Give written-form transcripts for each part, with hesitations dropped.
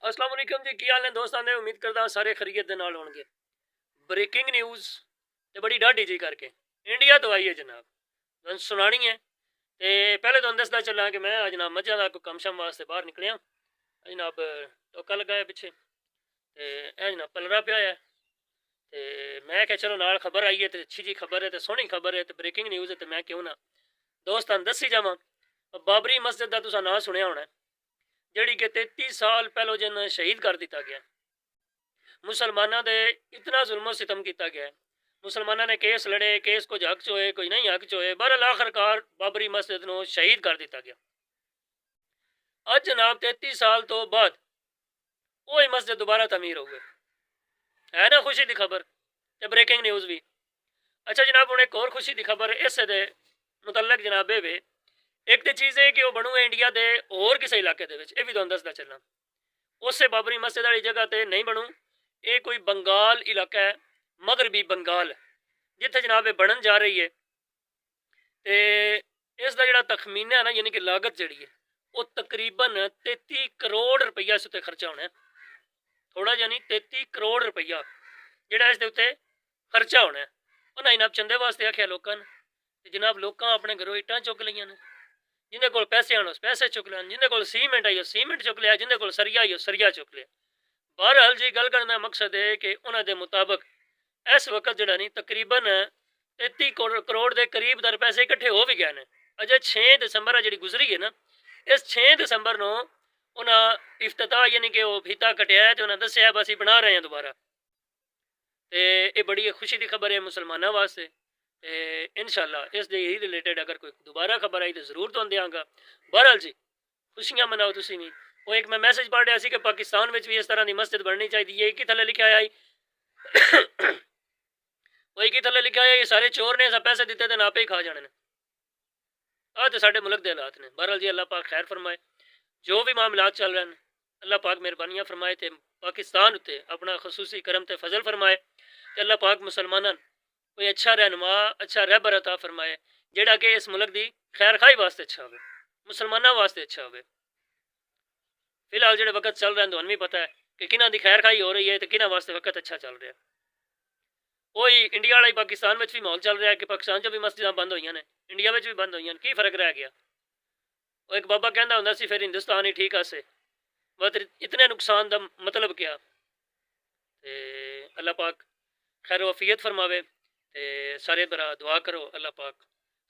अस्सलाम वालेकुम जी, की हाल है दोस्तां ने। उम्मीद करदा सारे खैरियत दे नाल होणगे। ब्रेकिंग न्यूज़ ते बड़ी डाढी जी करके इंडिया तो आई है जनाब, तुहानूं सुनानी है। ते पहले तुहानूं दसदा चलां कि मैं जनाब मझां दा कोई कम शम वास्ते बाहर निकलिया। जनाब टोका लगा है पिछे ते जनाब पलरा पिया है। ते मैं क्या चलो नाल खबर आई है ते अच्छी जी खबर है ते सोहनी खबर है ते ब्रेकिंग न्यूज़ है ते मैं क्यों ना दोस्तां दसी जावां। बाबरी मस्जिद का तुसां नां सुनिया होना, जिहड़ी कि 33 साल पहलों जिन शहीद कर दिता गया। मुसलमाना दे इतना जुल्म सितम किया गया है। मुसलमाना ने केस लड़े, केस को हक च होए, कोई नहीं हक च होए, बहरहाल आखिरकार बाबरी मस्जिद को शहीद कर दिता गया। अज जनाब 33 साल तो बाद वही मस्जिद दोबारा तमीर हो गए, है ना खुशी की खबर। ते ब्रेकिंग न्यूज़ भी अच्छा जनाब। हूँ एक और खुशी की खबर इस दे मुतलक जनाब वे एक तो चीज़ है कि वह बनूए इंडिया के होर किसी इलाके के भी तुहानूं दसदा चलना। उस बाबरी मस्जिद वाली जगह पर नहीं बनू, ये कोई बंगाल इलाका है, मगरबी बंगाल, जिथे जनाब ये बनन जा रही है। तो इसका जोड़ा तखमीना है ना, यानी कि लागत जी है वो तकरीबन 33 करोड़ रुपया इस उत्ते खर्चा होना है। थोड़ा जा नहीं, 33 करोड़ रुपया जोड़ा इस उत्ते खर्चा होना है। उन्हें जनाब चंदे वास्ते आख्या लोगों ने, जनाब लोग अपने घरों इट्टां चुक लिया ने, जिन्हें को पैसे आने पैसे चुक लिया, जिन्हें को सीमेंट आई सीमेंट चुक लिया, जिन्हें को सरिया आई सरिया चुक लिया। बहरहाल जी गल करने का मकसद है कि उन्होंने मुताबिक इस वक्त जोड़ा नहीं तकरीबन 33 करोड़ के करीब दर पैसे इकट्ठे हो भी गए हैं। अजय 6 दिसंबर है जी गुजरी है ना, इस 6 दिसंबर को उन्हें इफ्तिताह यानी कि वो फीता कटिया है तो उन्हें दसिया बस बना रहे हैं दोबारा। तो ये बड़ी खुशी की खबर है मुसलमानों वास्ते। इंशाअल्लाह इस ही रिलेटेड अगर कोई दोबारा खबर आई तो जरूर तुहानूं देंगा। बहरहाल जी खुशियां मनाओ तुसीं भी। वो एक मैं मैसेज पढ़ रहा सी कि पाकिस्तान में भी इस तरह की मस्जिद बननी चाहिए। एक ही थले लिखा है वो एक ही थले लिखा है ये सारे चोर ने सब पैसे दिते तो आपे ही खा जाने। आ तो साढ़े मुल्क के हालात ने। बहरहाल जी अल्लाह पाक खैर फरमाए, जो भी मामलात चल रहे हैं अल्लाह पाक मेहरबानियां फरमाए तो पाकिस्तान उत्ते अपना खसूसी करम तो फजल फरमाए। तो अल्लाह पाक मुसलमानों कोई अच्छा रहनुमा अच्छा रहबर अता फरमाए, जेड़ा कि इस मुल्क की खैर खाई वास्ते अच्छा हो, मुसलमानों वास्ते अच्छा हो। फिलहाल जो वक्त चल रहा है तुहानूं भी पता है कि किन्हां दी खैर खाई हो रही है तो किन्हां वास्ते वक्त अच्छा चल रहा है। वही इंडिया वाला ही पाकिस्तान में भी माहौल चल रहा है कि पाकिस्तान भी मस्जिद बंद हुई ने, इंडिया में भी बंद हुई। की फर्क रह गया? वो एक बाबा कहता होंदा सी फिर हिंदुस्तान ही ठीक आसे, बट इतने नुकसान का मतलब क्या। अल्लाह पाक खैर वफियत फरमावे। सारे बरा दुआ करो अल्लाह पाक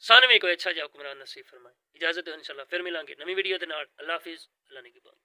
सन भी कोई अच्छा जा हुक्मरान नसीब फरमाए। इजाजत दो, इंशाल्लाह फिर मिलांगे नवी वीडियो के नाल। अल्लाह हाफिज़, अल्लाह निगहबान।